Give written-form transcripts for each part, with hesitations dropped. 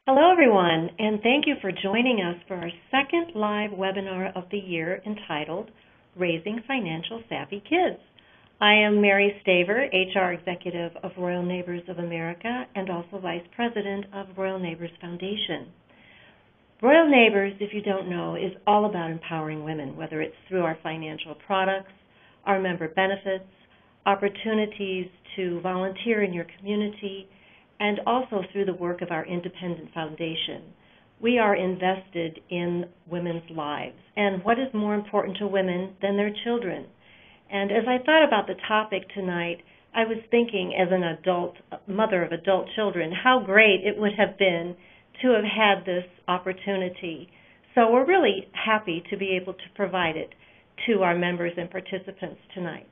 Hello, everyone, and thank you for joining us for our second live webinar of the year entitled Raising Financial Savvy Kids. I am Mary Staver, HR Executive of Royal Neighbors of America and also Vice President of Royal Neighbors Foundation. Royal Neighbors, if you don't know, is all about empowering women, whether it's through our financial products, our member benefits, opportunities to volunteer in your community, and also through the work of our independent foundation. We are invested in women's lives, and what is more important to women than their children? And as I thought about the topic tonight, I was thinking as an adult, mother of adult children, how great it would have been to have had this opportunity. So we're really happy to be able to provide it to our members and participants tonight.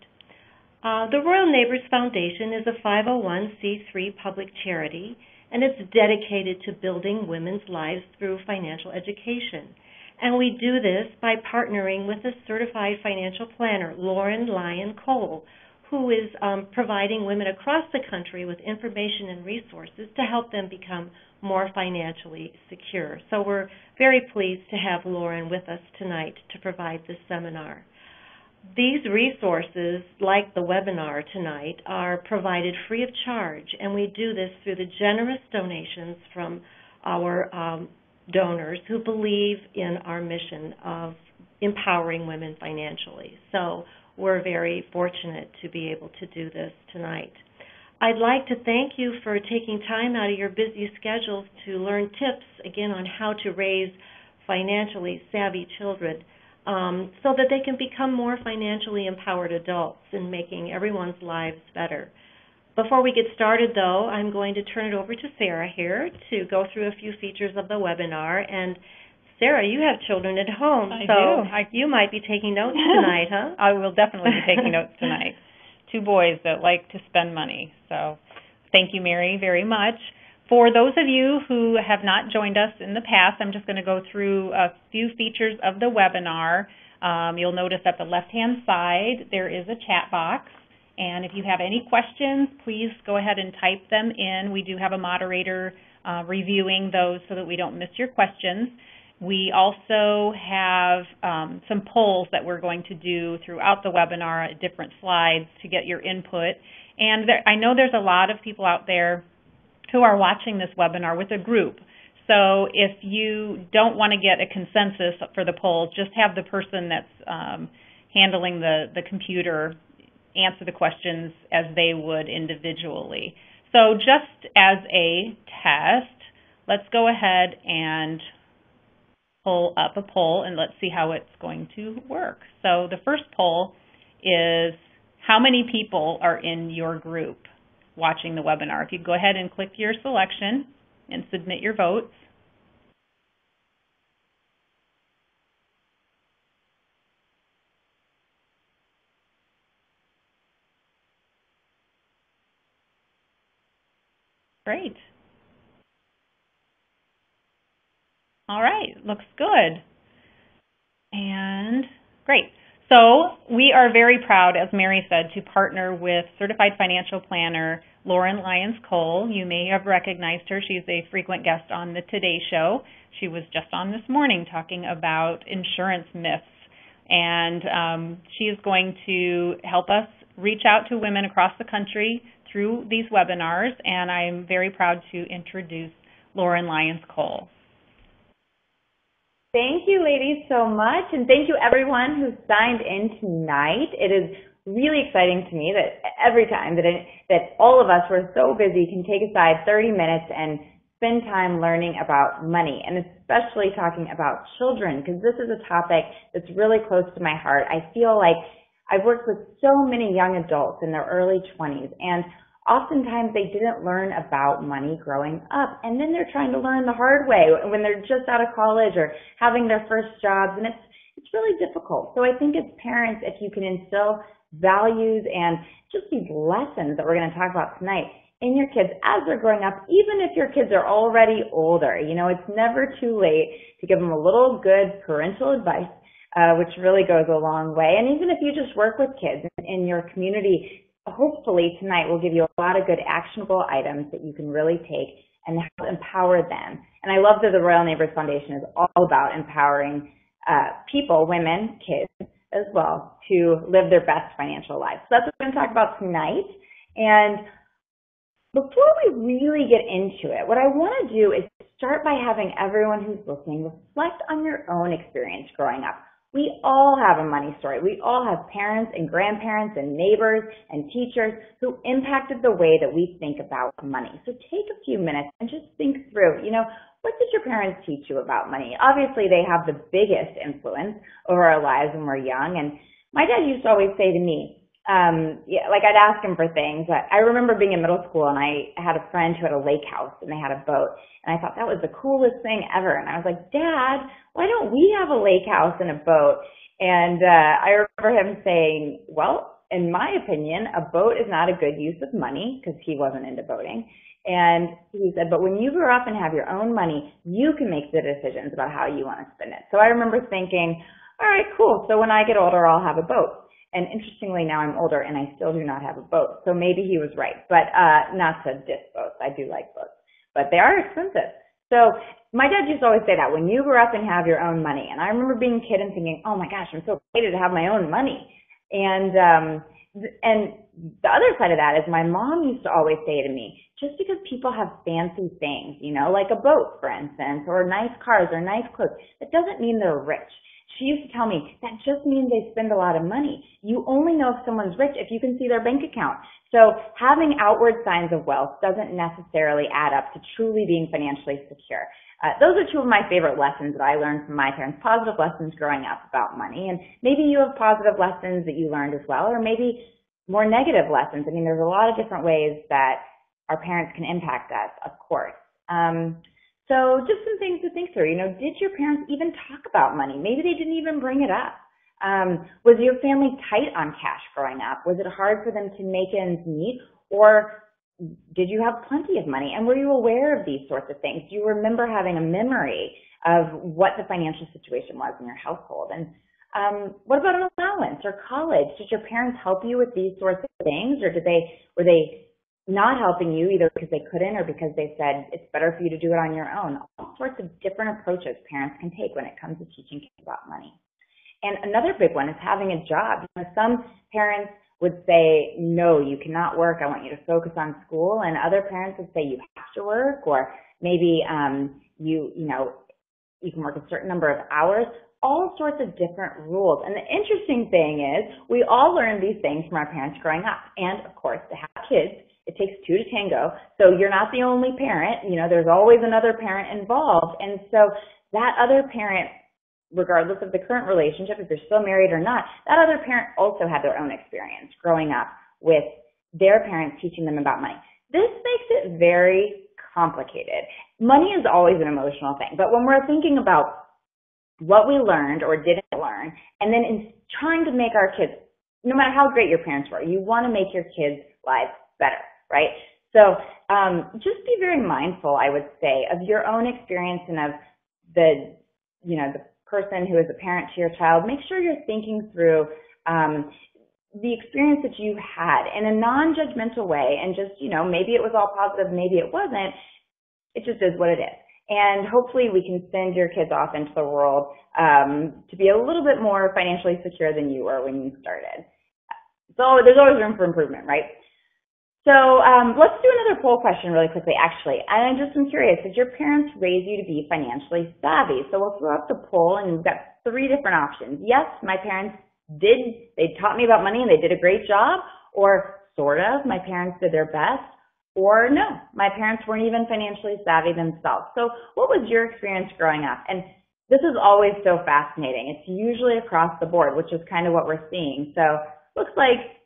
The Royal Neighbors Foundation is a 501c3 public charity, and it's dedicated to building women's lives through financial education. And we do this by partnering with a certified financial planner, Lyons Cole, who is providing women across the country with information and resources to help them become more financially secure. So we're very pleased to have Lauren with us tonight to provide this seminar. These resources, like the webinar tonight, are provided free of charge, and we do this through the generous donations from our donors who believe in our mission of empowering women financially. So we're very fortunate to be able to do this tonight. I'd like to thank you for taking time out of your busy schedules to learn tips, again, on how to raise financially savvy children, so that they can become more financially empowered adults in making everyone's lives better. Before we get started, though, I'm going to turn it over to Sarah here to go through a few features of the webinar. And Sarah, you have children at home, I so do. You might be taking notes tonight, huh? I will definitely be taking notes tonight. Two boys that like to spend money. So thank you, Mary, very much. For those of you who have not joined us in the past, I'm just going to go through a few features of the webinar. You'll notice at the left-hand side there is a chat box, and if you have any questions, please go ahead and type them in. We do have a moderator reviewing those so that we don't miss your questions. We also have some polls that we're going to do throughout the webinar at different slides to get your input. And I know there's a lot of people out there who are watching this webinar with a group. So if you don't want to get a consensus for the polls, just have the person that's handling the computer answer the questions as they would individually. So just as a test, let's go ahead and pull up a poll and let's see how it's going to work. So the first poll is, how many people are in your group watching the webinar? If you go ahead and click your selection and submit your votes. Great. All right, looks good. And great. So we are very proud, as Mary said, to partner with Certified Financial Planner Lyons Cole. You may have recognized her. She's a frequent guest on the Today Show. She was just on this morning talking about insurance myths. And she is going to help us reach out to women across the country through these webinars. And I'm very proud to introduce Lyons Cole. Thank you, ladies, so much, and thank you, everyone who signed in tonight. It is really exciting to me that every time that all of us who are so busy can take aside 30 minutes and spend time learning about money, and especially talking about children, because this is a topic that's really close to my heart. I feel like I've worked with so many young adults in their early 20s, and oftentimes they didn't learn about money growing up, and then they're trying to learn the hard way when they're just out of college or having their first jobs, and it's really difficult. So I think as parents, if you can instill values and just these lessons that we're going to talk about tonight in your kids as they're growing up, even if your kids are already older, it's never too late to give them a little good parental advice, which really goes a long way. And even if you just work with kids in your community, hopefully tonight we'll give you a lot of good actionable items that you can really take and help empower them. And I love that the Royal Neighbors Foundation is all about empowering people, women, kids as well, to live their best financial lives. So that's what we're going to talk about tonight. And before we really get into it, what I want to do is start by having everyone who's listening reflect on your own experience growing up. We all have a money story. We all have parents and grandparents and neighbors and teachers who impacted the way that we think about money. So take a few minutes and just think through, what did your parents teach you about money? Obviously, they have the biggest influence over our lives when we're young. And my dad used to always say to me, I'd ask him for things. I remember being in middle school and I had a friend who had a lake house and they had a boat. And I thought that was the coolest thing ever. And I was like, Dad, why don't we have a lake house and a boat? And I remember him saying, well, in my opinion, a boat is not a good use of money, because he wasn't into boating. And he said, but when you grow up and have your own money, you can make the decisions about how you want to spend it. So I remember thinking, all right, cool. So when I get older, I'll have a boat. And interestingly, now I'm older and I still do not have a boat. So maybe he was right, but not to diss boats. I do like boats, but they are expensive. So my dad used to always say that when you grow up and have your own money. And I remember being a kid and thinking, oh my gosh, I'm so excited to have my own money. And the other side of that is my mom used to always say to me, just because people have fancy things, like a boat, for instance, or nice cars or nice clothes, that doesn't mean they're rich. She used to tell me, that just means they spend a lot of money. You only know if someone's rich if you can see their bank account. So having outward signs of wealth doesn't necessarily add up to truly being financially secure. Those are two of my favorite lessons that I learned from my parents, positive lessons growing up about money. And maybe you have positive lessons that you learned as well, or maybe more negative lessons. I mean, there's a lot of different ways that our parents can impact us, of course. So just some things to think through. Did your parents even talk about money? Maybe they didn't even bring it up. Was your family tight on cash growing up? Was it hard for them to make ends meet? Or did you have plenty of money? And were you aware of these sorts of things? Do you remember having a memory of what the financial situation was in your household? And what about an allowance or college? Did your parents help you with these sorts of things? Or were they not helping you either because they couldn't or because they said it's better for you to do it on your own? All sorts of different approaches parents can take when it comes to teaching kids about money. And another big one is having a job. Some parents would say, no, you cannot work. I want you to focus on school. And other parents would say you have to work, or maybe you can work a certain number of hours. All sorts of different rules. And the interesting thing is we all learn these things from our parents growing up. And of course, to have kids, it takes two to tango. So you're not the only parent. There's always another parent involved. And so that other parent, regardless of the current relationship, if they're still married or not, that other parent also had their own experience growing up with their parents teaching them about money. This makes it very complicated. Money is always an emotional thing. But when we're thinking about what we learned or didn't learn, and then in trying to make our kids, no matter how great your parents were, you want to make your kids' lives better, right? So just be very mindful, I would say, of your own experience and of the person who is a parent to your child. Make sure you're thinking through the experience that you had in a non-judgmental way, and just, maybe it was all positive, maybe it wasn't. It just is what it is. And hopefully we can send your kids off into the world to be a little bit more financially secure than you were when you started. So there's always room for improvement, right? So let's do another poll question really quickly, actually. And I'm curious, did your parents raise you to be financially savvy? So we'll throw up the poll, and we've got three different options. Yes, my parents did. They taught me about money, and they did a great job. Or sort of, my parents did their best. Or no, my parents weren't even financially savvy themselves. So what was your experience growing up? And this is always so fascinating. It's usually across the board, which is kind of what we're seeing. So looks like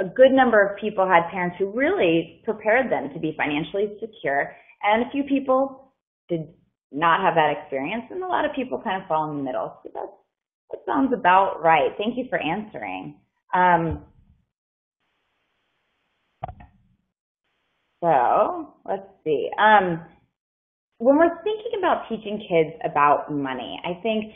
a good number of people had parents who really prepared them to be financially secure, and a few people did not have that experience, and a lot of people kind of fall in the middle. So that sounds about right. Thank you for answering. So let's see. When we're thinking about teaching kids about money, I think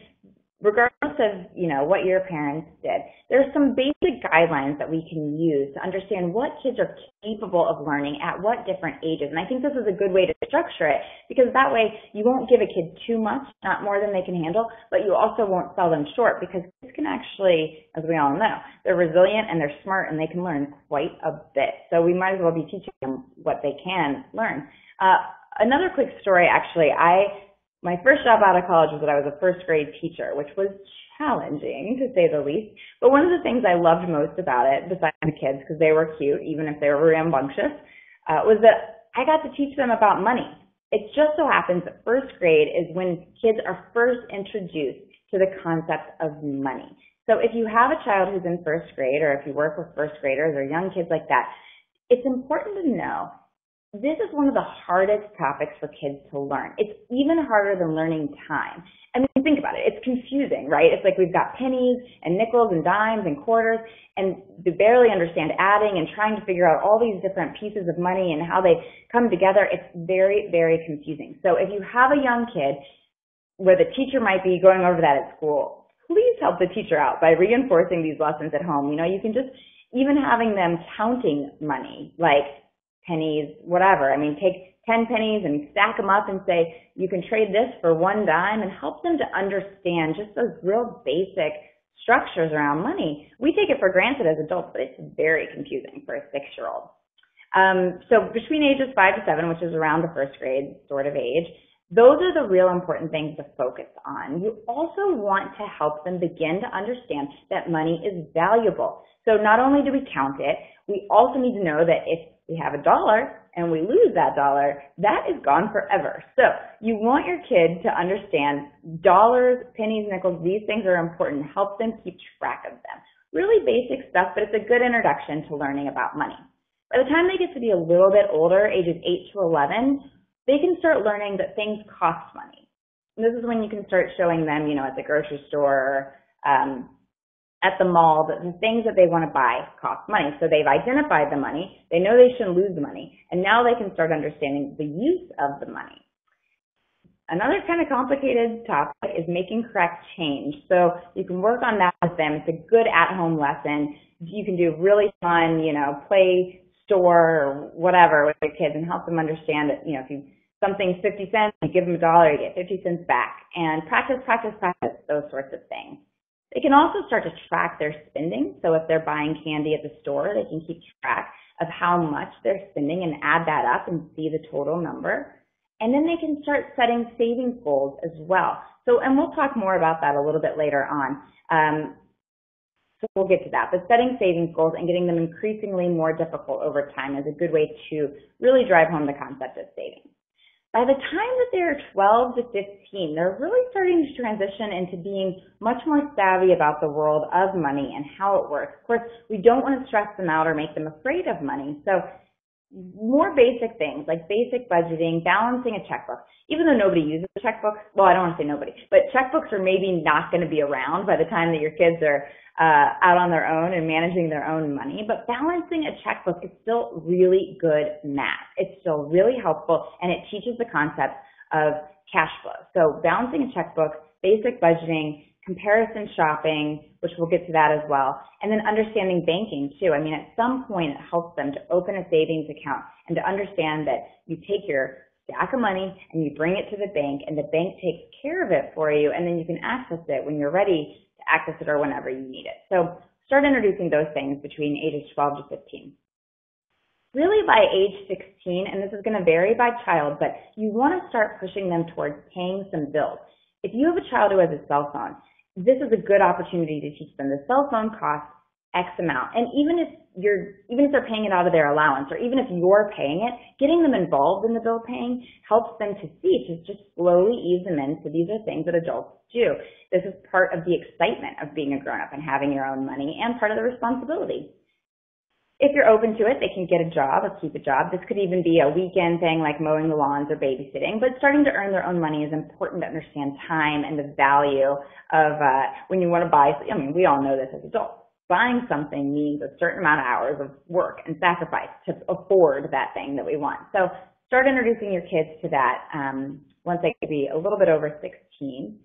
regardless of, what your parents did, there's some basic guidelines that we can use to understand what kids are capable of learning at what different ages. And I think this is a good way to structure it, because that way you won't give a kid too much, not more than they can handle, but you also won't sell them short, because kids can actually, as we all know, they're resilient and they're smart and they can learn quite a bit. So we might as well be teaching them what they can learn. Another quick story, actually, my first job out of college was that I was a first grade teacher, which was challenging to say the least. But one of the things I loved most about it, besides the kids, because they were cute, even if they were rambunctious, was that I got to teach them about money. It just so happens that first grade is when kids are first introduced to the concept of money. So if you have a child who's in first grade, or if you work with first graders or young kids like that, it's important to know this is one of the hardest topics for kids to learn. It's even harder than learning time. I mean, think about it. It's confusing, right? It's like we've got pennies and nickels and dimes and quarters, and they barely understand adding and trying to figure out all these different pieces of money and how they come together. It's very, very confusing. So if you have a young kid where the teacher might be going over that at school, please help the teacher out by reinforcing these lessons at home. You can just, even having them counting money, like pennies, whatever. I mean, take 10 pennies and stack them up and say, you can trade this for one dime, and help them to understand just those real basic structures around money. We take it for granted as adults, but it's very confusing for a 6-year-old. So between ages 5 to 7, which is around the first grade sort of age, those are the real important things to focus on. You also want to help them begin to understand that money is valuable. So not only do we count it, we also need to know that if we have $1 and we lose that $1, that is gone forever. So you want your kid to understand dollars, pennies, nickels, these things are important. Help them keep track of them. Really basic stuff, but it's a good introduction to learning about money. By the time they get to be a little bit older, ages 8 to 11, they can start learning that things cost money. And this is when you can start showing them, at the grocery store, at the mall, that the things that they want to buy cost money. So they've identified the money, they know they shouldn't lose the money, and now they can start understanding the use of the money. Another kind of complicated topic is making correct change. So you can work on that with them. It's a good at-home lesson. You can do really fun, play store or whatever with the kids and help them understand that, if something's 50 cents, you give them $1, you get 50 cents back. And practice, those sorts of things. They can also start to track their spending. So if they're buying candy at the store, they can keep track of how much they're spending and add that up and see the total number. And then they can start setting savings goals as well. So, and we'll talk more about that a little bit later on. So we'll get to that. But setting savings goals and getting them increasingly more difficult over time is a good way to really drive home the concept of savings. By the time that they're 12 to 15, they're really starting to transition into being much more savvy about the world of money and how it works. Of course, we don't want to stress them out or make them afraid of money. So more basic things like basic budgeting, balancing a checkbook. Even though nobody uses a checkbook, well, I don't want to say nobody, but checkbooks are maybe not going to be around by the time that your kids are out on their own and managing their own money. But balancing a checkbook is still really good math. It's still really helpful, and it teaches the concept of cash flow. So balancing a checkbook, basic budgeting, comparison shopping, which we'll get to that as well, and then understanding banking too. I mean, at some point it helps them to open a savings account and to understand that you take your stack of money and you bring it to the bank, and the bank takes care of it for you, and then you can access it when you're ready to access it or whenever you need it. So start introducing those things between ages 12 to 15. Really by age 16, and this is going to vary by child, but you want to start pushing them towards paying some bills. If you have a child who has a cell phone, this is a good opportunity to teach them the cell phone costs X amount. And even if they're paying it out of their allowance, or even if you're paying it, getting them involved in the bill paying helps them to see, to just slowly ease them in. So these are things that adults do. This is part of the excitement of being a grown-up and having your own money, and part of the responsibility. If you're open to it, they can get a job or keep a job. This could even be a weekend thing like mowing the lawns or babysitting, but starting to earn their own money is important to understand time and the value of when you want to buy. I mean, we all know this as adults. Buying something means a certain amount of hours of work and sacrifice to afford that thing that we want. So start introducing your kids to that once they could be a little bit over 16.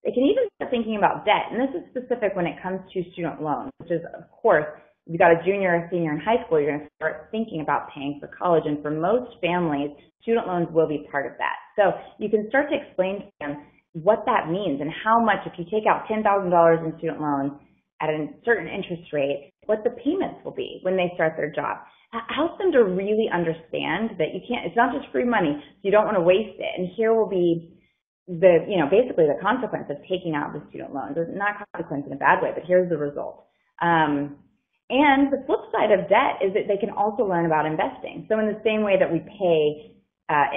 They can even start thinking about debt, and this is specific when it comes to student loans, which is, of course, if you've got a junior or senior in high school, you're going to start thinking about paying for college, and for most families, student loans will be part of that. So you can start to explain to them what that means and how much, if you take out $10,000 in student loans at a certain interest rate, what the payments will be when they start their job. Help them to really understand that you can't, it's not just free money, so you don't want to waste it. And here will be basically the consequence of taking out the student loans. It's not consequence in a bad way, but here's the result. And the flip side of debt is that they can also learn about investing. So in the same way that we pay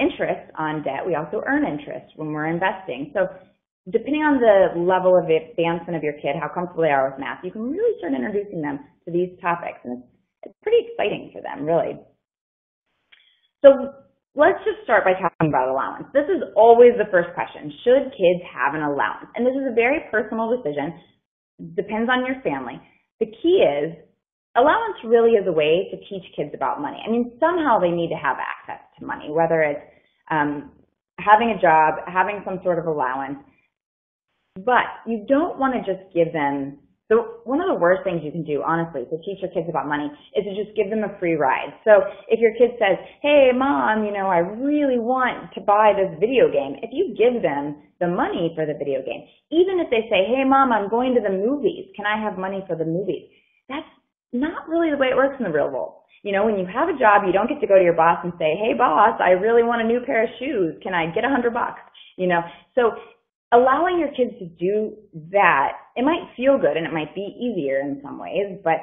interest on debt, we also earn interest when we're investing. So depending on the level of advancement of your kid, how comfortable they are with math, you can really start introducing them to these topics. And it's pretty exciting for them, really. So let's just start by talking about allowance. This is always the first question. Should kids have an allowance? And this is a very personal decision. Depends on your family. The key is, allowance really is a way to teach kids about money. I mean, somehow they need to have access to money, whether it's having a job, having some sort of allowance. But you don't want to just give them, one of the worst things you can do, honestly, to teach your kids about money is to just give them a free ride. So if your kid says, hey, Mom, I really want to buy this video game, if you give them the money for the video game, even if they say, hey, Mom, I'm going to the movies, can I have money for the movies? That's not really the way it works in the real world. When you have a job, you don't get to go to your boss and say, hey, boss, I really want a new pair of shoes. Can I get $100? So allowing your kids to do that, it might feel good and it might be easier in some ways, but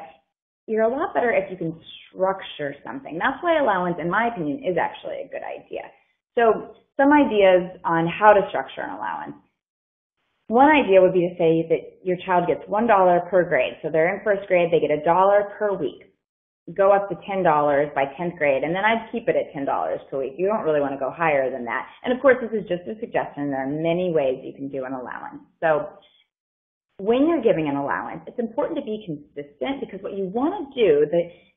you're a lot better if you can structure something. That's why allowance, in my opinion, is actually a good idea. So some ideas on how to structure an allowance. One idea would be to say that your child gets $1 per grade. So they're in first grade, they get $1 per week. Go up to $10 by 10th grade, and then I'd keep it at $10 per week. You don't really want to go higher than that. And of course, this is just a suggestion. There are many ways you can do an allowance. So when you're giving an allowance, it's important to be consistent, because what you want to do,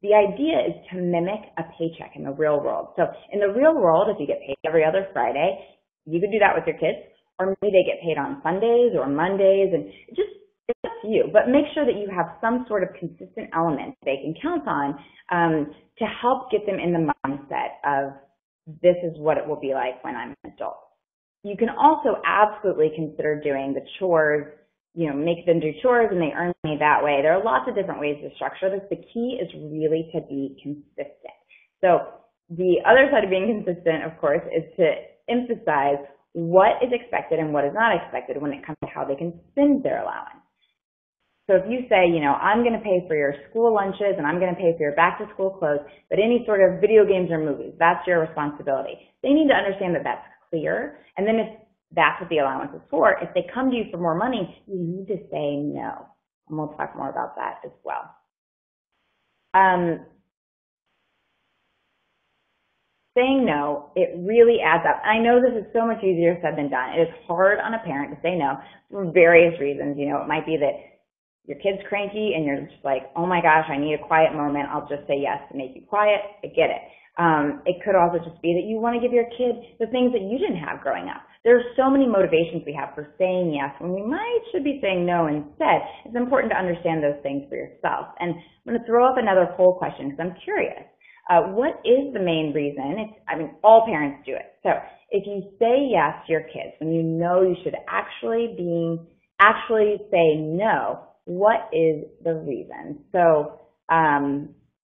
the idea is to mimic a paycheck in the real world. So in the real world, if you get paid every other Friday, you could do that with your kids, or maybe they get paid on Sundays or Mondays, and it's up to you, but make sure that you have some sort of consistent element they can count on to help get them in the mindset of this is what it will be like when I'm an adult. You can also absolutely consider doing the chores, make them do chores and they earn money that way. There are lots of different ways to structure this. The key is really to be consistent. So the other side of being consistent, of course, is to emphasize what is expected and what is not expected when it comes to how they can spend their allowance. So if you say, I'm going to pay for your school lunches and I'm going to pay for your back-to-school clothes, but any sort of video games or movies, that's your responsibility. They need to understand that that's clear. And then if that's what the allowance is for, if they come to you for more money, you need to say no. And we'll talk more about that as well. Saying no, it really adds up. I know this is so much easier said than done. It is hard on a parent to say no for various reasons. It might be that your kid's cranky and you're just like, oh my gosh, I need a quiet moment. I'll just say yes to make you quiet. I get it. It could also just be that you want to give your kid the things that you didn't have growing up. There are so many motivations we have for saying yes when we should be saying no instead. It's important to understand those things for yourself. And I'm going to throw up another poll question because I'm curious. What is the main reason? All parents do it. So if you say yes to your kids when you know you should actually say no, what is the reason? So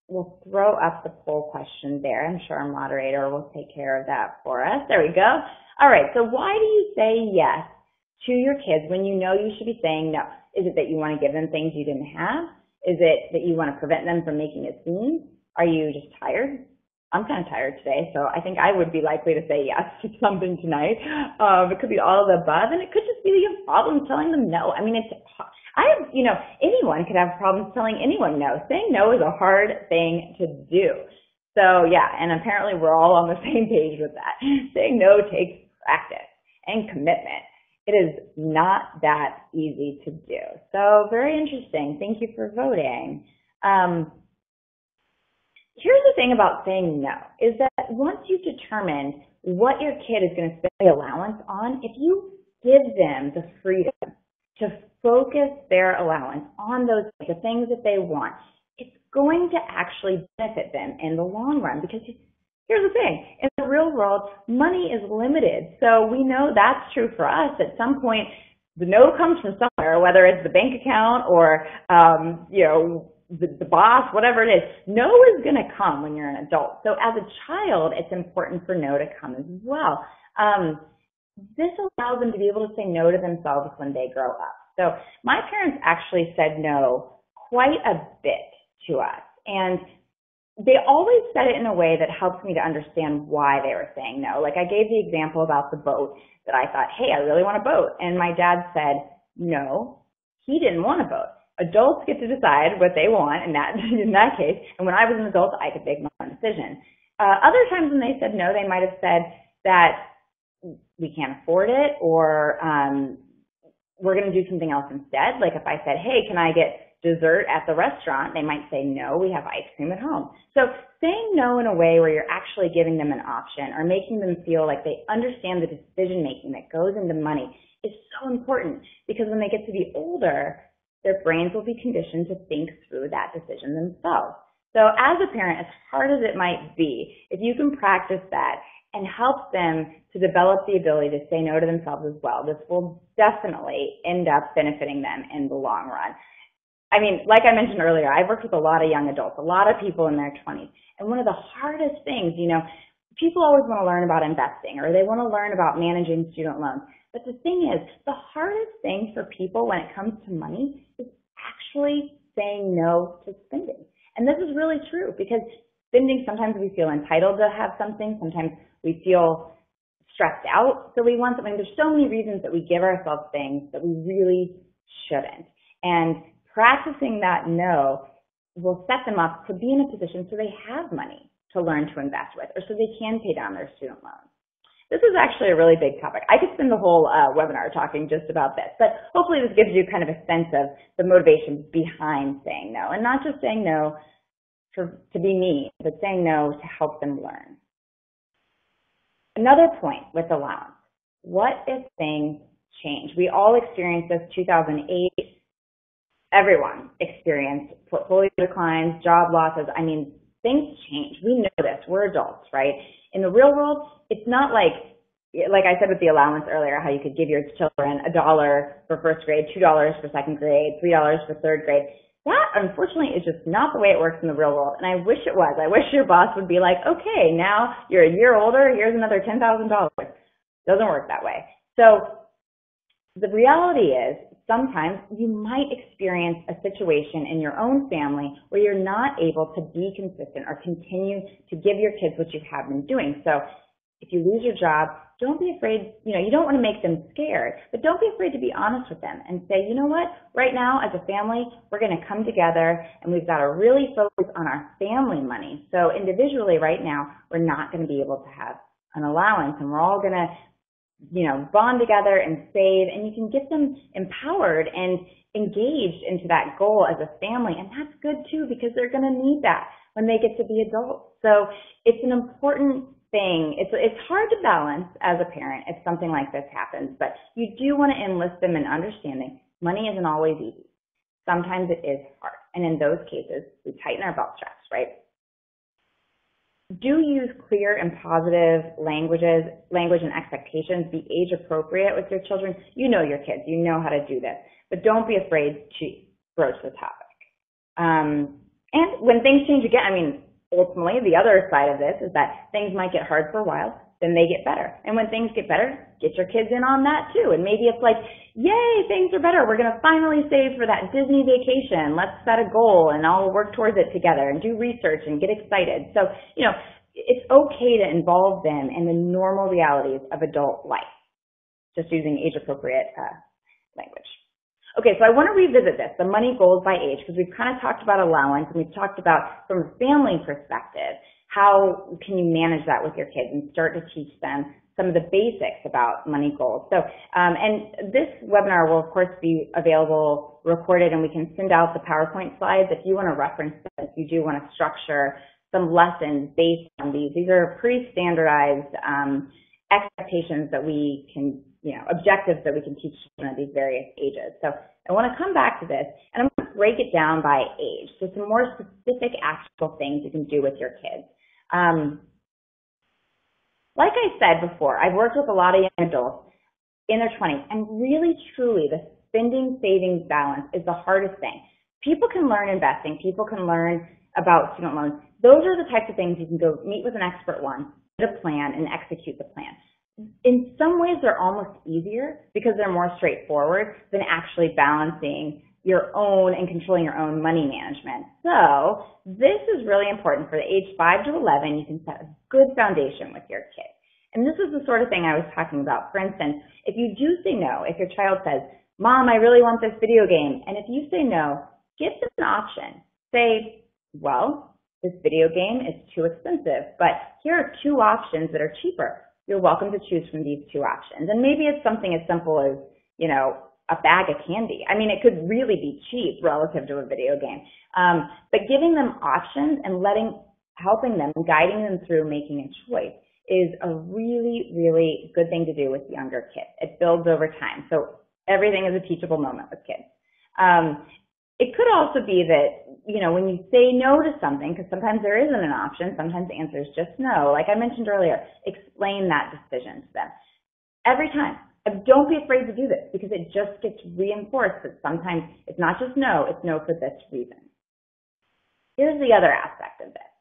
we'll throw up the poll question there. I'm sure our moderator will take care of that for us. There we go. All right, so why do you say yes to your kids when you know you should be saying no? Is it that you want to give them things you didn't have? Is it that you want to prevent them from making a scene? Are you just tired? I'm kind of tired today, so I think I would be likely to say yes to something tonight. It could be all of the above, and it could just be that you have problems telling them no. Anyone could have problems telling anyone no. Saying no is a hard thing to do. So yeah, and apparently we're all on the same page with that. Saying no takes practice and commitment. It is not that easy to do. So very interesting. Thank you for voting. Here's the thing about saying no, is that once you've determined what your kid is going to spend the allowance on, if you give them the freedom to focus their allowance on those the things that they want, it's going to actually benefit them in the long run. Because here's the thing, in the real world, money is limited. So we know that's true for us. At some point, the no comes from somewhere, whether it's the bank account or, the boss, whatever it is. No is going to come when you're an adult. So as a child, it's important for no to come as well. This allows them to be able to say no to themselves when they grow up. So my parents actually said no quite a bit to us. And they always said it in a way that helps me to understand why they were saying no. Like I gave the example about the boat that I thought, hey, I really want a boat. And my dad said, no, he didn't want a boat. Adults get to decide what they want in that case. And when I was an adult, I could make my own decision. Other times when they said no, they might have said that we can't afford it, or we're going to do something else instead. Like if I said, hey, can I get dessert at the restaurant? They might say, no, we have ice cream at home. So saying no in a way where you're actually giving them an option or making them feel like they understand the decision making that goes into money is so important, because when they get to be older, their brains will be conditioned to think through that decision themselves. So as a parent, as hard as it might be, if you can practice that and help them to develop the ability to say no to themselves as well, this will definitely end up benefiting them in the long run. I mean, like I mentioned earlier, I've worked with a lot of young adults, a lot of people in their 20s. And one of the hardest things, people always want to learn about investing, or they want to learn about managing student loans. But the thing is, the hardest thing for people when it comes to money is actually saying no to spending. And this is really true, because spending, sometimes we feel entitled to have something, sometimes we feel stressed out, so we want something. There's so many reasons that we give ourselves things that we really shouldn't. And practicing that no will set them up to be in a position so they have money to learn to invest with, or so they can pay down their student loans. This is actually a really big topic. I could spend the whole webinar talking just about this, but hopefully this gives you kind of a sense of the motivation behind saying no, and not just saying no to be mean, but saying no to help them learn. Another point with allowance, what if things change? We all experienced this 2008. Everyone experienced portfolio declines, job losses. I mean, things change. We know this. We're adults, right? In the real world, it's not like I said with the allowance earlier, how you could give your children $1 for first grade, $2 for second grade, $3 for third grade. That, unfortunately, is just not the way it works in the real world. And I wish it was. I wish your boss would be like, okay, now you're a year older, here's another $10,000. Doesn't work that way. So the reality is, sometimes you might experience a situation in your own family where you're not able to be consistent or continue to give your kids what you have been doing. So if you lose your job, don't be afraid, you don't want to make them scared, but don't be afraid to be honest with them and say, you know what, right now as a family, we're going to come together and we've got to really focus on our family money. So individually right now, we're not going to be able to have an allowance, and we're all going to bond together and save, and you can get them empowered and engaged into that goal as a family. And that's good too, because they're going to need that when they get to be adults. So it's an important thing. It's hard to balance as a parent if something like this happens, but you do want to enlist them in understanding money isn't always easy. Sometimes it is hard. And in those cases, we tighten our belt straps, right? Do use clear and positive language and expectations. Be age appropriate with your children. You know your kids. You know how to do this. But don't be afraid to broach the topic. And when things change again, ultimately the other side of this is that things might get hard for a while, then they get better. And when things get better, get your kids in on that too. And maybe it's like, yay, things are better. We're going to finally save for that Disney vacation. Let's set a goal and all work towards it together and do research and get excited. So, it's okay to involve them in the normal realities of adult life, just using age-appropriate language. Okay, so I want to revisit this, the money goals by age, because we've kind of talked about allowance, and we've talked about, from a family perspective, how can you manage that with your kids and start to teach them some of the basics about money goals. So, and this webinar will, of course, be available recorded, and we can send out the PowerPoint slides if you want to reference this, if you do want to structure some lessons based on these. These are pretty standardized expectations that we can, objectives that we can teach children at these various ages. So I want to come back to this, and I'm going to break it down by age. So some more specific, actual things you can do with your kids. Like I said before, I've worked with a lot of young adults in their 20s, and really, truly, the spending savings balance is the hardest thing. People can learn investing. People can learn about student loans. Those are the types of things you can go meet with an expert on, get a plan, and execute the plan. In some ways, they're almost easier because they're more straightforward than actually balancing your own and controlling your own money management. So this is really important. For the age 5 to 11, you can set a good foundation with your kid. And this is the sort of thing I was talking about. For instance, if you do say no, if your child says, Mom, I really want this video game, and if you say no, give them an option. Say, well, this video game is too expensive, but here are 2 options that are cheaper. You're welcome to choose from these 2 options. And maybe it's something as simple as, a bag of candy. I mean, it could really be cheap relative to a video game. But giving them options and helping them, guiding them through making a choice is a really, really good thing to do with younger kids. It builds over time. So everything is a teachable moment with kids. It could also be that, when you say no to something, because sometimes there isn't an option, sometimes the answer is just no. Like I mentioned earlier, explain that decision to them. Every time. Don't be afraid to do this because it just gets reinforced that sometimes it's not just no, it's no for this reason. Here's the other aspect of this,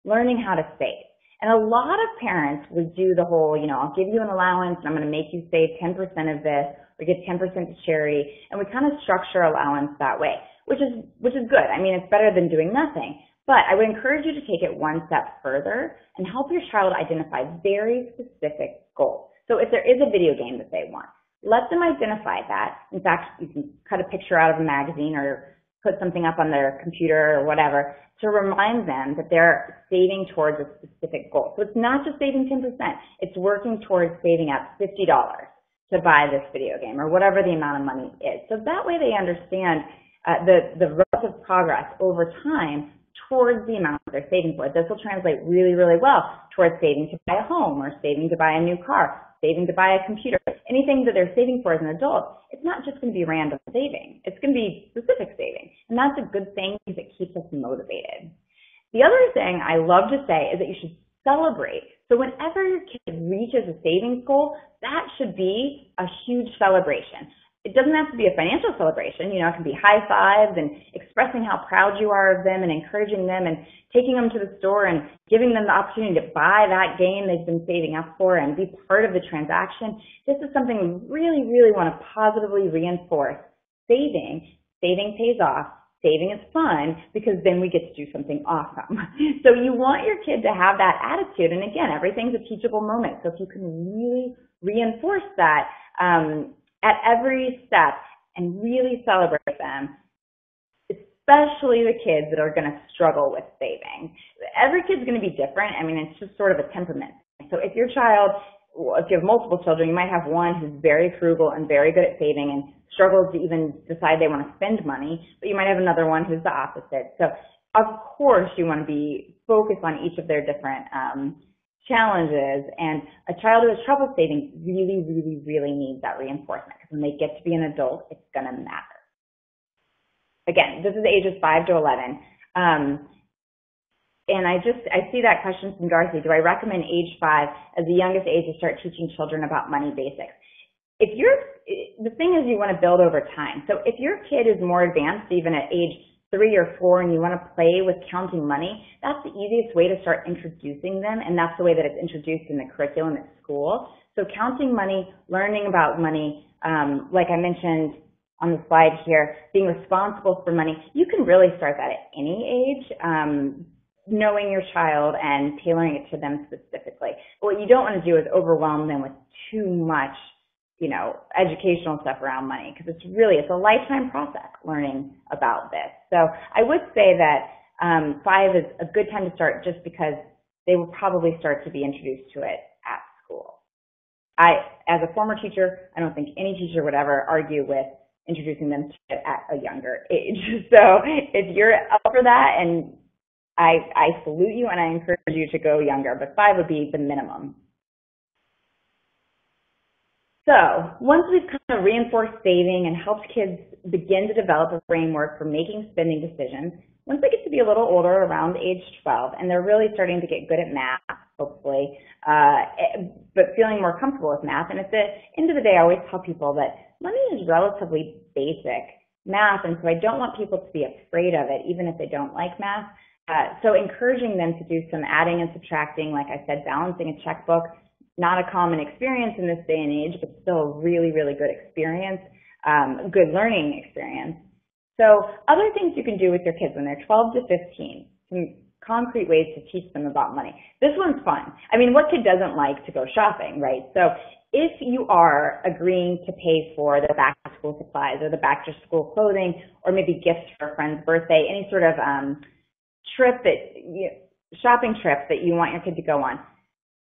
learning how to save. And a lot of parents would do the whole, I'll give you an allowance and I'm going to make you save 10% of this or give 10% to charity. And we kind of structure allowance that way, which is good. I mean, it's better than doing nothing. But I would encourage you to take it one step further and help your child identify very specific goals. So if there is a video game that they want, let them identify that. In fact, you can cut a picture out of a magazine or put something up on their computer or whatever to remind them that they're saving towards a specific goal. So it's not just saving 10%. It's working towards saving up $50 to buy this video game or whatever the amount of money is. So that way they understand the relative progress over time towards the amount they're saving for. This will translate really, really well towards saving to buy a home or saving to buy a new car, saving to buy a computer. Anything that they're saving for as an adult, it's not just going to be random saving. It's going to be specific saving. And that's a good thing because it keeps us motivated. The other thing I love to say is that you should celebrate. So whenever your kid reaches a savings goal, that should be a huge celebration. It doesn't have to be a financial celebration. It can be high fives and expressing how proud you are of them and encouraging them and taking them to the store and giving them the opportunity to buy that game they've been saving up for and be part of the transaction. This is something we really, really want to positively reinforce. Saving pays off. Saving is fun because then we get to do something awesome. So you want your kid to have that attitude. And again, everything's a teachable moment. So if you can really reinforce that, at every step and really celebrate them, especially the kids that are going to struggle with saving. Every kid's going to be different. I mean, it's just sort of a temperament. So if you have multiple children, you might have one who's very frugal and very good at saving and struggles to even decide they want to spend money, but you might have another one who's the opposite. So of course you want to be focused on each of their different challenges, and a child who has trouble saving really, really, really needs that reinforcement because when they get to be an adult, it's going to matter. Again, this is ages 5 to 11. And I see that question from Darcy. Do I recommend age 5 as the youngest age to start teaching children about money basics? The thing is you want to build over time. So if your kid is more advanced, even at age 3 or 4, and you want to play with counting money, that's the easiest way to start introducing them, and that's the way that it's introduced in the curriculum at school. So counting money, learning about money, like I mentioned on the slide here, being responsible for money, you can really start that at any age, knowing your child and tailoring it to them specifically. But what you don't want to do is overwhelm them with too much educational stuff around money, because it's a lifetime process learning about this. So I would say that 5 is a good time to start just because they will probably start to be introduced to it at school. As a former teacher, I don't think any teacher would ever argue with introducing them to it at a younger age. So if you're up for that, and I salute you and I encourage you to go younger, but 5 would be the minimum. So once we've kind of reinforced saving and helped kids begin to develop a framework for making spending decisions, once they get to be a little older, around age 12, and they're really starting to get good at math, hopefully, but feeling more comfortable with math. And at the end of the day, I always tell people that money is relatively basic math, and so I don't want people to be afraid of it, even if they don't like math. So encouraging them to do some adding and subtracting, like I said, balancing a checkbook, not a common experience in this day and age, but still a really, really good experience, good learning experience. So other things you can do with your kids when they're 12 to 15, some concrete ways to teach them about money. This one's fun. I mean, what kid doesn't like to go shopping, right? So if you are agreeing to pay for the back-to-school supplies or the back-to-school clothing or maybe gifts for a friend's birthday, any sort of shopping trip that you want your kid to go on,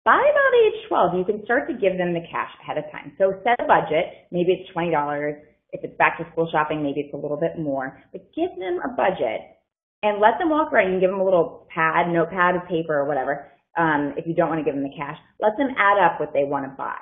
by about age 12, you can start to give them the cash ahead of time. So set a budget. Maybe it's $20. If it's back to school shopping, maybe it's a little bit more. But give them a budget and let them walk around. You can give them a little notepad of paper or whatever. If you don't want to give them the cash, let them add up what they want to buy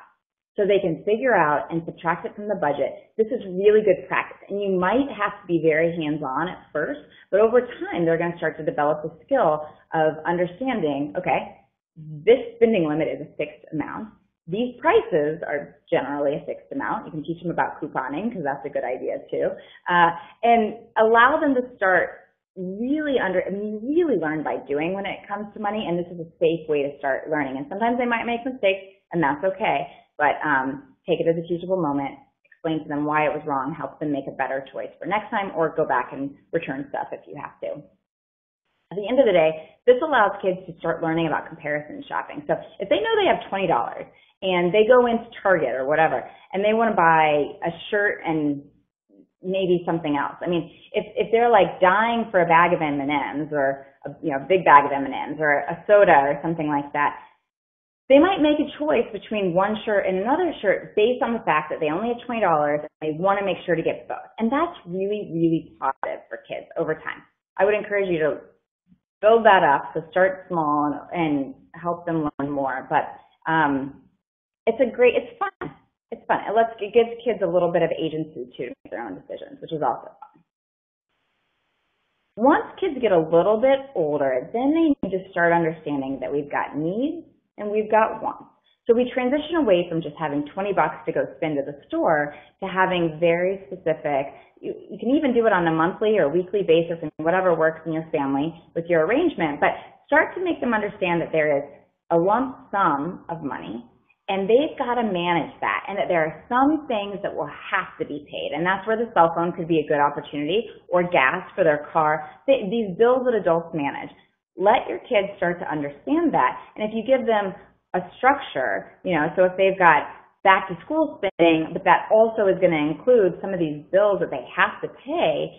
so they can figure out and subtract it from the budget. This is really good practice. And you might have to be very hands-on at first, but over time, they're going to start to develop the skill of understanding, okay, this spending limit is a fixed amount. These prices are generally a fixed amount. You can teach them about couponing because that's a good idea too. And allow them to start really learn by doing when it comes to money, and this is a safe way to start learning. And sometimes they might make mistakes, and that's okay, but take it as a teachable moment, explain to them why it was wrong, help them make a better choice for next time, or go back and return stuff if you have to. At the end of the day, this allows kids to start learning about comparison shopping. So if they know they have $20 and they go into Target or whatever, and they want to buy a shirt and maybe something else. I mean, if they're like dying for a bag of M&Ms or a big bag of M&Ms or a soda or something like that, they might make a choice between one shirt and another shirt based on the fact that they only have $20 and they want to make sure to get both. And that's really, really positive for kids over time. I would encourage you to build that up, so start small and help them learn more. But it's fun. It's fun. It gives kids a little bit of agency too to make their own decisions, which is also fun. Once kids get a little bit older, then they need to start understanding that we've got needs and we've got wants. So we transition away from just having $20 to go spend at the store to having very specific, you can even do it on a monthly or weekly basis and whatever works in your family with your arrangement, but start to make them understand that there is a lump sum of money and they've got to manage that, and that there are some things that will have to be paid, and that's where the cell phone could be a good opportunity, or gas for their car, these bills that adults manage. Let your kids start to understand that, and if you give them a structure, so if they've got back to school spending, but that also is going to include some of these bills that they have to pay,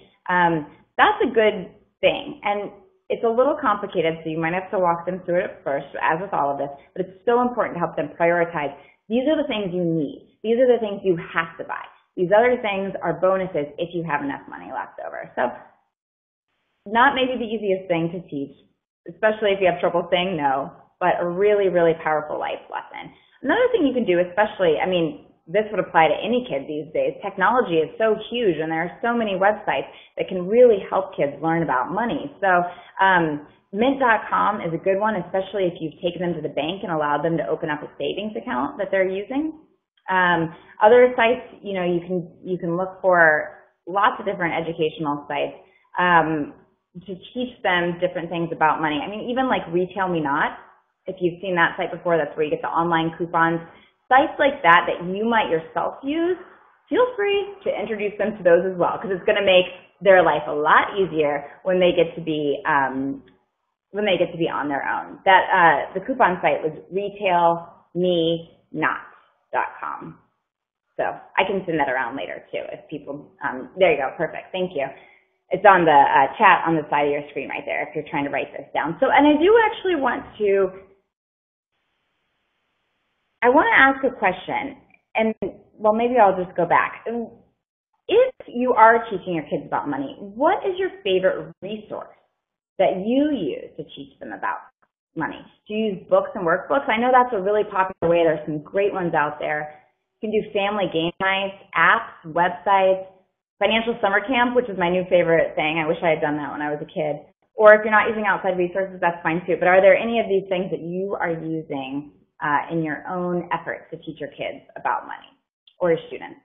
that's a good thing. And it's a little complicated, so you might have to walk them through it at first, as with all of this, but it's so important to help them prioritize. These are the things you need. These are the things you have to buy. These other things are bonuses if you have enough money left over. So not maybe the easiest thing to teach, especially if you have trouble saying no, but a really, really powerful life lesson. Another thing you can do, especially, this would apply to any kid these days. Technology is so huge, and there are so many websites that can really help kids learn about money. So Mint.com is a good one, especially if you've taken them to the bank and allowed them to open up a savings account that they're using. Other sites, you can look for lots of different educational sites to teach them different things about money. Even like Retail Me Not, if you've seen that site before, that's where you get the online coupons. Sites like that you might yourself use, feel free to introduce them to those as well, because it's going to make their life a lot easier when they get to be on their own. The coupon site was retailmenot.com. So I can send that around later too if people. There you go, perfect. Thank you. It's on the chat on the side of your screen right there if you're trying to write this down. So, and I do actually want to ask a question, and well, maybe I'll just go back. If you are teaching your kids about money, what is your favorite resource that you use to teach them about money? Do you use books and workbooks? I know that's a really popular way. There's some great ones out there. You can do family game nights, apps, websites, financial summer camp, which is my new favorite thing. I wish I had done that when I was a kid. Or if you're not using outside resources, that's fine too. But are there any of these things that you are using in your own efforts to teach your kids about money or your students?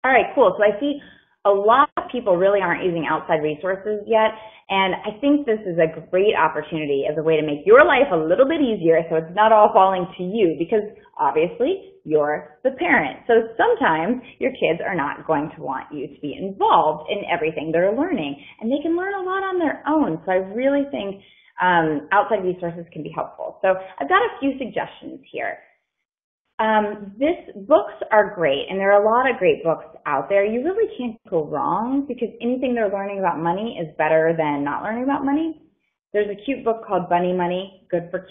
All right, cool. So I see a lot of people really aren't using outside resources yet, and I think this is a great opportunity as a way to make your life a little bit easier so it's not all falling to you, because obviously you're the parent. So sometimes your kids are not going to want you to be involved in everything they're learning, and they can learn a lot on their own. So I really think outside resources can be helpful. So I've got a few suggestions here. Books are great, and there are a lot of great books out there. You really can't go wrong, because anything they're learning about money is better than not learning about money. There's a cute book called Bunny Money, good for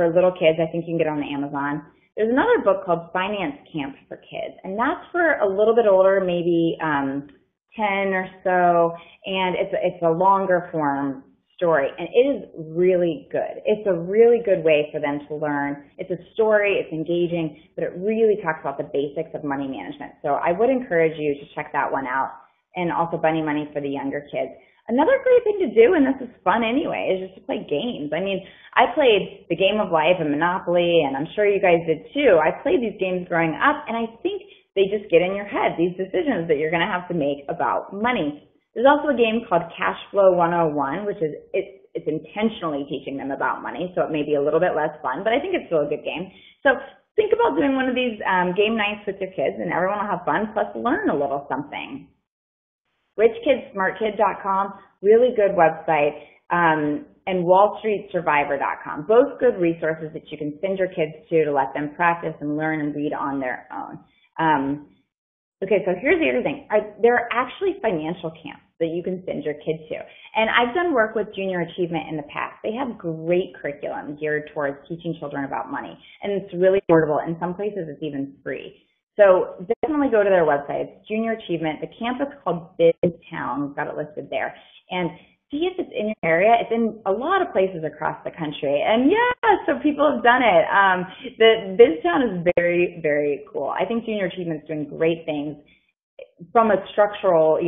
little kids. I think you can get it on Amazon. There's another book called Finance Camp for Kids, and that's for a little bit older, maybe 10 or so, and it's a longer form story, and it is really good. It's a really good way for them to learn. It's a story, it's engaging, but it really talks about the basics of money management. So I would encourage you to check that one out, and also Bunny Money for the younger kids. Another great thing to do, and this is fun anyway, is just to play games. I mean, I played the Game of Life and Monopoly, and I'm sure you guys did too. I played these games growing up, and I think they just get in your head, these decisions that you're going to have to make about money. There's also a game called Cash Flow 101, which is it's intentionally teaching them about money, so it may be a little bit less fun, but I think it's still a good game. So think about doing one of these game nights with your kids, and everyone will have fun, plus learn a little something. RichKidsSmartKid.com, really good website, and WallStreetSurvivor.com, both good resources that you can send your kids to let them practice and learn and read on their own. Okay, so here's the other thing. There are actually financial camps that you can send your kid to. And I've done work with Junior Achievement in the past. They have great curriculum geared towards teaching children about money. And it's really affordable. In some places, it's even free. So definitely go to their website. It's Junior Achievement. The camp is called BizTown. We've got it listed there. And see if it's in your area. It's in a lot of places across the country. And yeah, so people have done it. The BizTown is very, very cool. I think Junior Achievement's doing great things from a structural,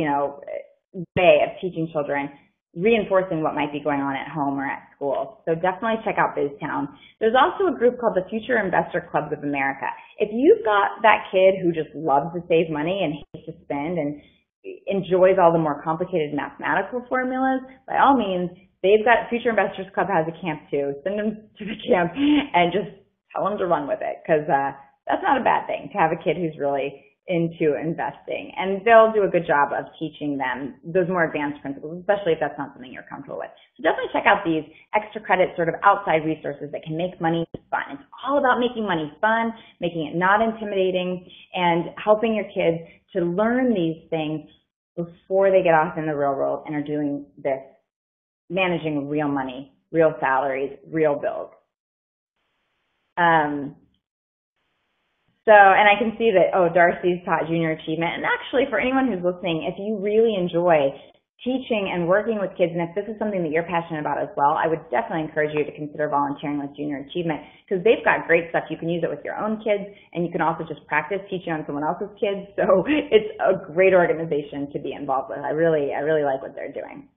way of teaching children, reinforcing what might be going on at home or at school. So definitely check out BizTown. There's also a group called the Future Investor Clubs of America. If you've got that kid who just loves to save money and hates to spend and enjoys all the more complicated mathematical formulas, by all means, they've got Future Investors Club has a camp too. Send them to the camp and just tell them to run with it, because that's not a bad thing to have a kid who's really into investing, and they'll do a good job of teaching them those more advanced principles, especially if that's not something you're comfortable with. So definitely check out these extra credit sort of outside resources that can make money fun. It's all about making money fun, making it not intimidating, and helping your kids to learn these things before they get off in the real world and are doing this, managing real money, real salaries, real bills. And I can see that, Darcy's taught Junior Achievement. And actually, for anyone who's listening, if you really enjoy teaching and working with kids, and if this is something that you're passionate about as well, I would definitely encourage you to consider volunteering with Junior Achievement, because they've got great stuff. You can use it with your own kids, and you can also just practice teaching on someone else's kids. So it's a great organization to be involved with. I really like what they're doing.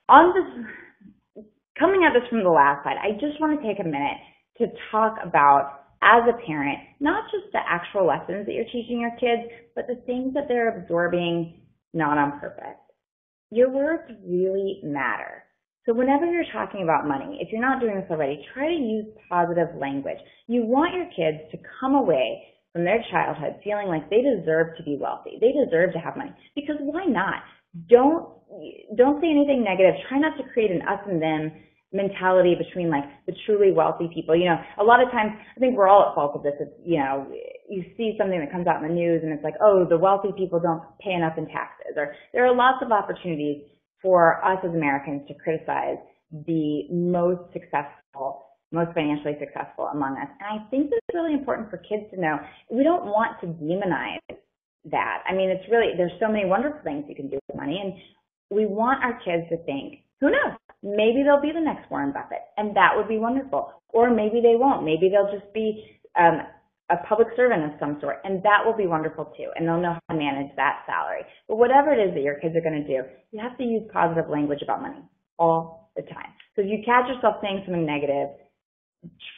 On this, coming at this from the last slide, I just want to take a minute to talk about, as a parent, not just the actual lessons that you're teaching your kids, but the things that they're absorbing not on purpose. Your words really matter. So whenever you're talking about money, if you're not doing this already, try to use positive language. You want your kids to come away from their childhood feeling like they deserve to be wealthy. They deserve to have money. Because why not? Don't say anything negative. Try not to create an us and them mentality between like the truly wealthy people. A lot of times, I think we're all at fault of this. It's, you see something that comes out in the news and it's like, the wealthy people don't pay enough in taxes. Or there are lots of opportunities for us as Americans to criticize the most successful, most financially successful among us. And I think it's really important for kids to know we don't want to demonize that. I mean, there's so many wonderful things you can do with money, and we want our kids to think, who knows? Maybe they'll be the next Warren Buffett, and that would be wonderful. Or maybe they won't. Maybe they'll just be a public servant of some sort, and that will be wonderful too, and they'll know how to manage that salary. But whatever it is that your kids are going to do, you have to use positive language about money all the time. So if you catch yourself saying something negative,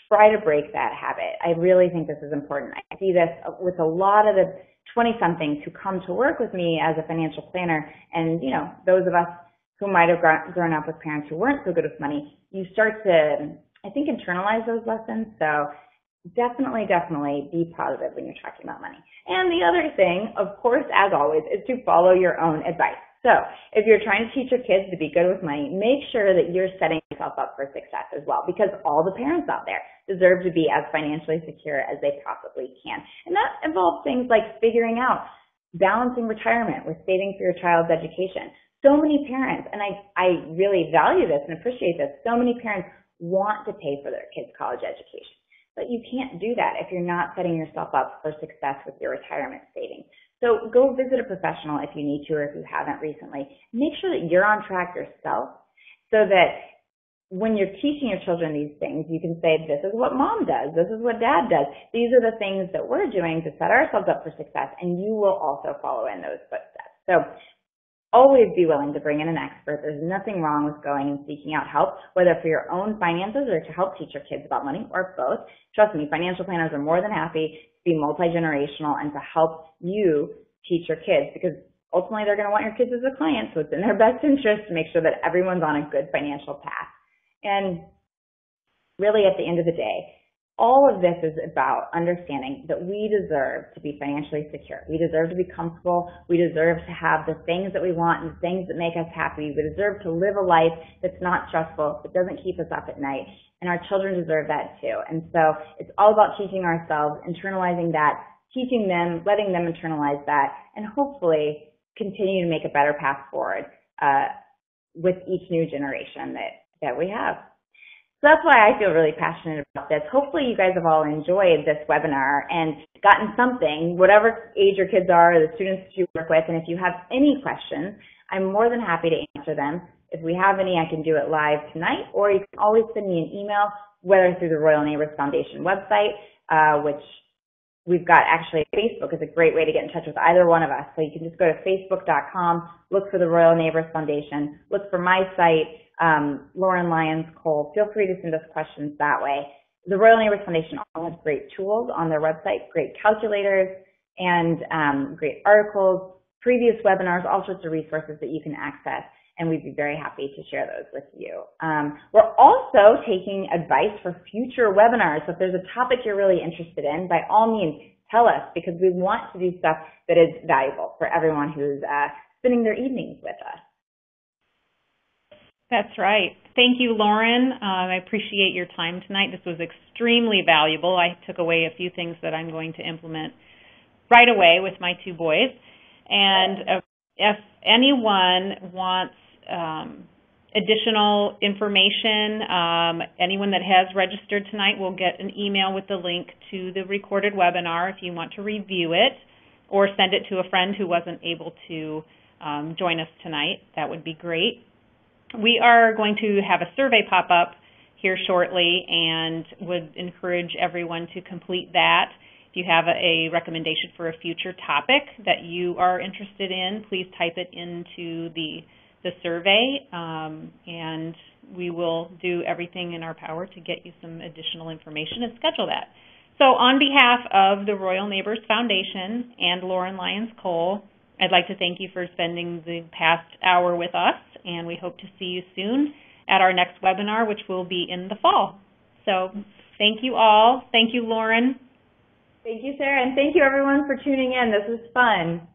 try to break that habit. I really think this is important. I see this with a lot of the 20-somethings who come to work with me as a financial planner, and those of us who might have grown up with parents who weren't so good with money, you start to, I think, internalize those lessons. So definitely be positive when you're talking about money. And the other thing, of course, as always, is to follow your own advice. So if you're trying to teach your kids to be good with money, make sure that you're setting yourself up for success as well, because all the parents out there deserve to be as financially secure as they possibly can. And that involves things like figuring out balancing retirement with saving for your child's education. So many parents, and I really value this and appreciate this, so many parents want to pay for their kids' college education. But you can't do that if you're not setting yourself up for success with your retirement savings. So go visit a professional if you need to, or if you haven't recently. Make sure that you're on track yourself so that when you're teaching your children these things, you can say, this is what mom does, this is what dad does. These are the things that we're doing to set ourselves up for success, and you will also follow in those footsteps. So always be willing to bring in an expert. There's nothing wrong with going and seeking out help, whether for your own finances or to help teach your kids about money, or both. Trust me, financial planners are more than happy to be multi-generational and to help you teach your kids, because ultimately they're going to want your kids as a client, so it's in their best interest to make sure that everyone's on a good financial path. And really, at the end of the day, all of this is about understanding that we deserve to be financially secure. We deserve to be comfortable. We deserve to have the things that we want and the things that make us happy. We deserve to live a life that's not stressful, that doesn't keep us up at night. And our children deserve that too. And so it's all about teaching ourselves, internalizing that, teaching them, letting them internalize that, and hopefully continue to make a better path forward with each new generation that we have. So that's why I feel really passionate about this. Hopefully you guys have all enjoyed this webinar and gotten something, whatever age your kids are, the students that you work with. And if you have any questions, I'm more than happy to answer them. If we have any, I can do it live tonight, or you can always send me an email, whether through the Royal Neighbors Foundation website, which we've got actually Facebook is a great way to get in touch with either one of us. So you can just go to facebook.com, look for the Royal Neighbors Foundation, look for my site, Lyons Cole. Feel free to send us questions that way. The Royal Neighbors Foundation also has great tools on their website, great calculators, and great articles, previous webinars, all sorts of resources that you can access, and we'd be very happy to share those with you. We're also taking advice for future webinars, so if there's a topic you're really interested in, by all means, tell us, because we want to do stuff that is valuable for everyone who's spending their evenings with us. That's right. Thank you, Lauren. I appreciate your time tonight. This was extremely valuable. I took away a few things that I'm going to implement right away with my two boys. And if anyone wants additional information, anyone that has registered tonight will get an email with the link to the recorded webinar if you want to review it, or send it to a friend who wasn't able to join us tonight. That would be great. We are going to have a survey pop up here shortly and would encourage everyone to complete that. If you have a recommendation for a future topic that you are interested in, please type it into the survey, and we will do everything in our power to get you some additional information and schedule that. So on behalf of the Royal Neighbors Foundation and Lauren Lyons Cole, I'd like to thank you for spending the past hour with us, and we hope to see you soon at our next webinar, which will be in the fall. So thank you all. Thank you, Lauren. Thank you, Sarah, and thank you, everyone, for tuning in. This was fun.